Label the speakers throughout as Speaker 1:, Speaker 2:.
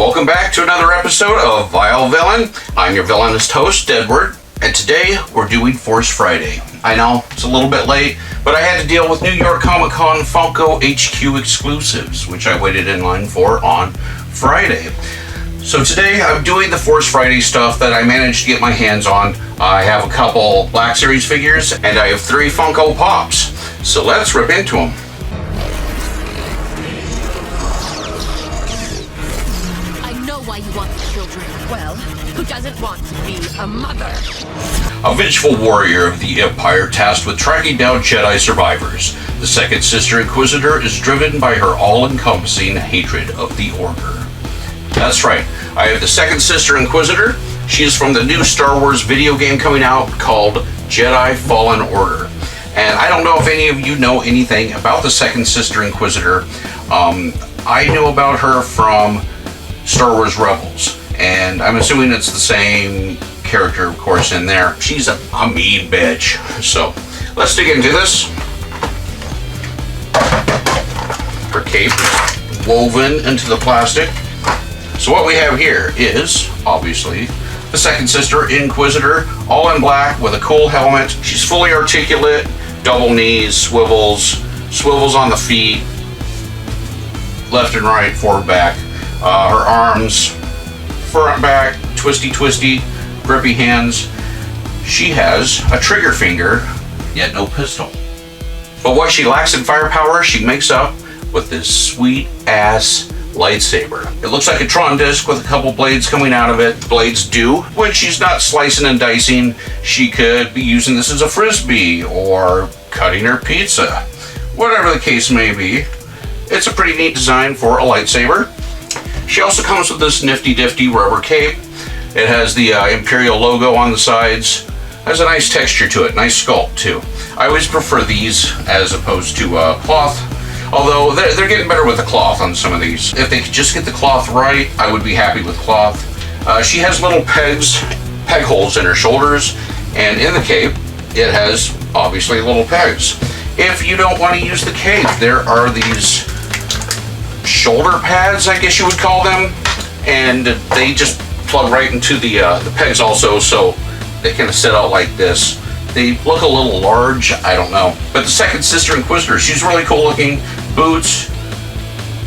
Speaker 1: Welcome back to another episode of Vile Villain. I'm your villainous host, Edward, and today we're doing Force Friday. I know, it's a little bit late, but I had to deal with New York Comic Con Funko HQ exclusives, which I waited in line for on Friday. So today I'm doing the Force Friday stuff that I managed to get my hands on. I have a couple Black Series figures, and I have 3 Funko Pops. So let's rip into them.
Speaker 2: Why you want the children? Well, who doesn't want to be a mother?
Speaker 1: A vengeful warrior of the Empire tasked with tracking down Jedi survivors, the second sister Inquisitor is driven by her all-encompassing hatred of the Order. That's right, I have the second sister Inquisitor. She is from the new Star Wars video game coming out called Jedi Fallen Order. And I don't know if any of you know anything about the second sister Inquisitor. I knew about her from Star Wars Rebels, and I'm assuming it's the same character, of course, in there. She's a mean bitch. So let's dig into this. Her cape is woven into the plastic. So what we have here is, obviously, the second sister Inquisitor, all in black with a cool helmet. She's fully articulate, double knees, swivels on the feet, left and right, forward, back. Her arms, front, back, twisty, grippy hands. She has a trigger finger, yet no pistol. But what she lacks in firepower, she makes up with this sweet-ass lightsaber. It looks like a Tron disc with a couple blades coming out of it. Blades do. When she's not slicing and dicing, she could be using this as a frisbee or cutting her pizza. Whatever the case may be, it's a pretty neat design for a lightsaber. She also comes with this nifty rubber cape. It has the Imperial logo on the sides. Has a nice texture to it, nice sculpt too. I always prefer these as opposed to cloth, although they're getting better with the cloth on some of these. If they could just get the cloth right, I would be happy with cloth. She has little peg holes in her shoulders, and in the cape, it has obviously little pegs. If you don't want to use the cape, there are these shoulder pads, I guess you would call them, and they just plug right into the pegs also, so they kind of sit out like this. They look a little large, I don't know. But the second sister Inquisitor, she's really cool looking. Boots,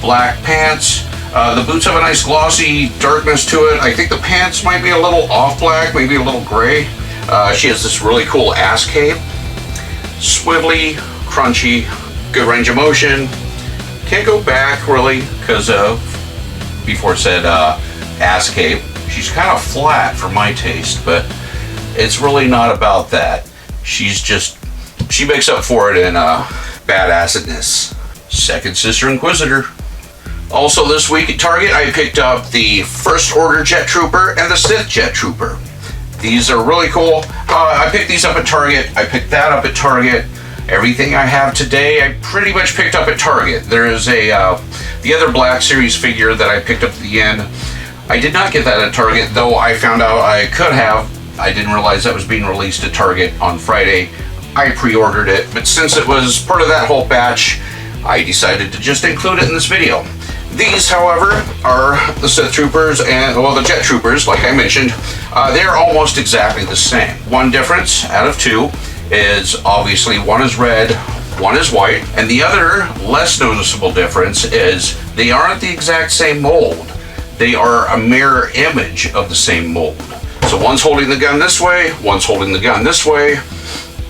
Speaker 1: black pants. The boots have a nice glossy darkness to it. I think the pants might be a little off black, maybe a little gray. She has this really cool ass cape. Swivelly, crunchy, good range of motion. Can't go back really because before it said ass cape. She's kind of flat for my taste, but it's really not about that. She makes up for it in badassedness. Second sister Inquisitor. Also this week at Target, I picked up the First Order Jet Trooper and the Sith Jet Trooper. These are really cool. I picked these up at Target. I picked that up at Target. Everything I have today, I pretty much picked up at Target. There is the other Black Series figure that I picked up at the end. I did not get that at Target, though I found out I could have. I didn't realize that was being released at Target on Friday. I pre-ordered it, but since it was part of that whole batch, I decided to just include it in this video. These, however, are the Sith Troopers and, well, the Jet Troopers, like I mentioned. They're almost exactly the same. One difference out of 2 is obviously one is red, one is white, and the other less noticeable difference is they aren't the exact same mold. They are a mirror image of the same mold. So one's holding the gun this way, one's holding the gun this way,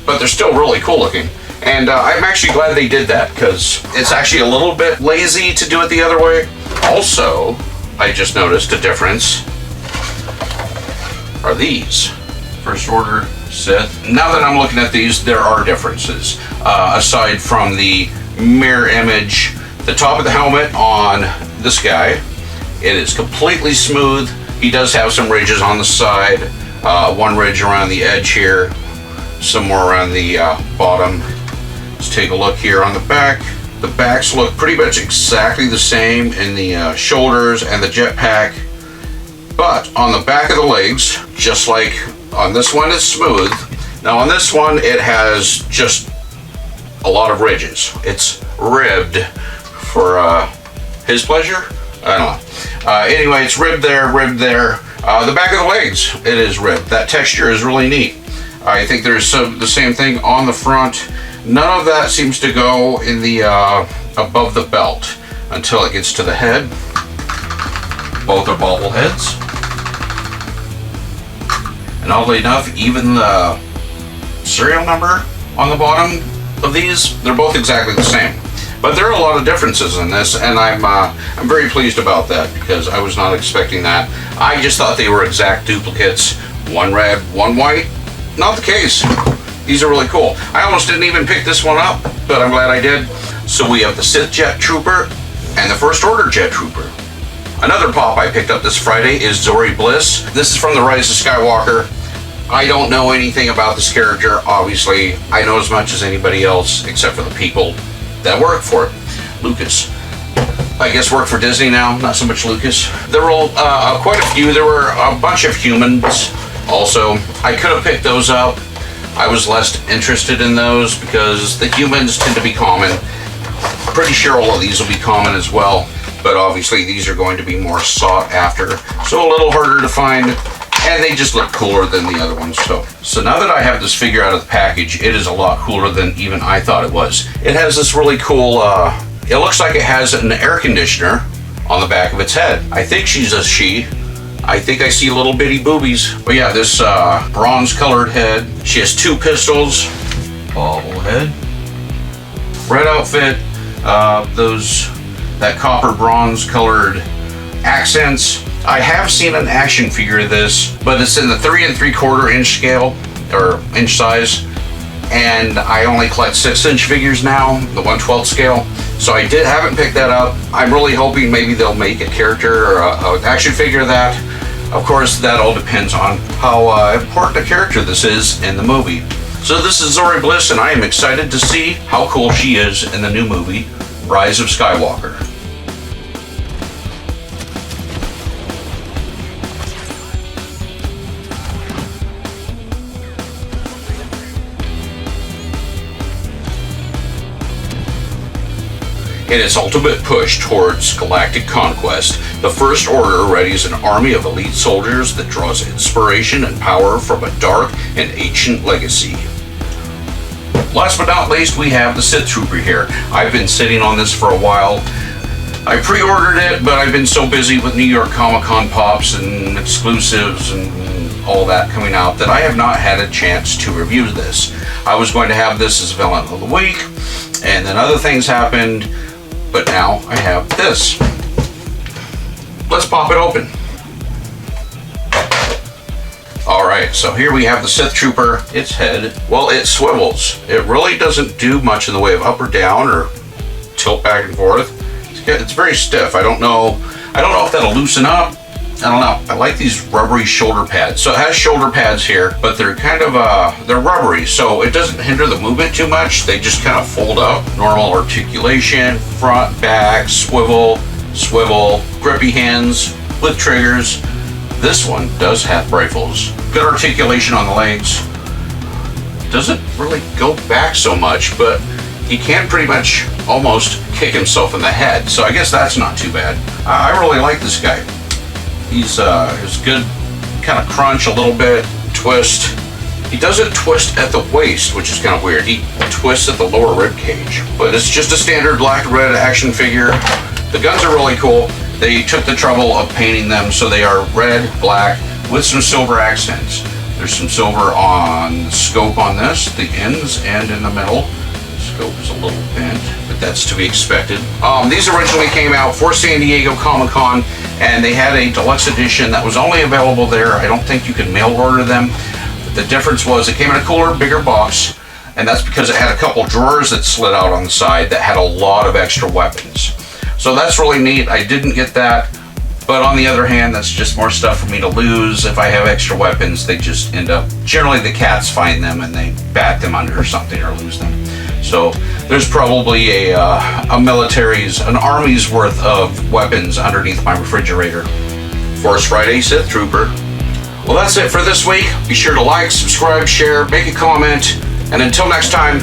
Speaker 1: but they're still really cool looking. And I'm actually glad they did that because it's actually a little bit lazy to do it the other way. Also, I just noticed a difference are these. First Order, Sith. Now that I'm looking at these, there are differences. Aside from the mirror image, the top of the helmet on this guy, it is completely smooth. He does have some ridges on the side. One ridge around the edge here, some more around the bottom. Let's take a look here on the back. The backs look pretty much exactly the same in the shoulders and the jetpack. But on the back of the legs, just like on this one, it's smooth. Now on this one, it has just a lot of ridges. It's ribbed for his pleasure. I don't know. Anyway, it's ribbed there, ribbed there. The back of the legs, it is ribbed. That texture is really neat. I think there's the same thing on the front. None of that seems to go in the above the belt until it gets to the head. Both are bobbleheads. And oddly enough, even the serial number on the bottom of these, they're both exactly the same. But there are a lot of differences in this, and I'm very pleased about that because I was not expecting that. I just thought they were exact duplicates, one red, one white. Not the case. These are really cool. I almost didn't even pick this one up, but I'm glad I did. So we have the Sith Jet Trooper and the First Order Jet Trooper. Another pop I picked up this Friday is Zori Bliss. This is from The Rise of Skywalker. I don't know anything about this character, obviously. I know as much as anybody else, except for the people that work for it. Lucas. I guess work for Disney now, not so much Lucas. There were quite a few. There were a bunch of humans also. I could have picked those up. I was less interested in those because the humans tend to be common. Pretty sure all of these will be common as well, but obviously these are going to be more sought after, so a little harder to find, and they just look cooler than the other ones. So now that I have this figure out of the package, it is a lot cooler than even I thought it was. It has this really cool, it looks like it has an air conditioner on the back of its head. I think she's a she. I think I see little bitty boobies. But yeah, this bronze colored head. She has two pistols. Bobblehead. Red outfit. That copper bronze colored accents. I have seen an action figure of this, but it's in the 3 3/4 inch scale, or inch size. And I only collect 6-inch figures now, the 1/12 scale. So I haven't picked that up. I'm really hoping maybe they'll make a character or an action figure of that. Of course, that all depends on how important a character this is in the movie. So this is Zori Bliss, and I am excited to see how cool she is in the new movie, Rise of Skywalker. In its ultimate push towards galactic conquest, the First Order readies an army of elite soldiers that draws inspiration and power from a dark and ancient legacy. Last but not least, we have the Sith Trooper here. I've been sitting on this for a while. I pre-ordered it, but I've been so busy with New York Comic-Con pops and exclusives and all that coming out that I have not had a chance to review this. I was going to have this as Villain of the Week, and then other things happened. But now I have this. Let's pop it open. Alright, so here we have the Sith Trooper. Its head, well, it swivels. It really doesn't do much in the way of up or down or tilt back and forth. It's very stiff. I don't know if that'll loosen up. I don't know. I like these rubbery shoulder pads. So it has shoulder pads here, but they're kind of, they're rubbery, so it doesn't hinder the movement too much. They just kind of fold up. Normal articulation, front, back, swivel, grippy hands with triggers. This one does have rifles. Good articulation on the legs. Doesn't really go back so much, but he can pretty much almost kick himself in the head, so I guess that's not too bad. I really like this guy. He's good, kind of crunch a little bit, twist. He doesn't twist at the waist, which is kind of weird. He twists at the lower rib cage, but it's just a standard black-red action figure. The guns are really cool. They took the trouble of painting them so they are red, black, with some silver accents. There's some silver on the scope on this, the ends and in the middle. Scope is a little bent, but that's to be expected. These originally came out for San Diego Comic-Con, and they had a deluxe edition that was only available there. I don't think you could mail order them. The difference was it came in a cooler, bigger box, and that's because it had a couple drawers that slid out on the side that had a lot of extra weapons. So that's really neat. I didn't get that, but on the other hand, that's just more stuff for me to lose. If I have extra weapons, they just end up, generally the cats find them and they bat them under or something or lose them. So there's probably an army's worth of weapons underneath my refrigerator. Force Friday Sith Trooper. Well, that's it for this week. Be sure to like, subscribe, share, make a comment, and until next time,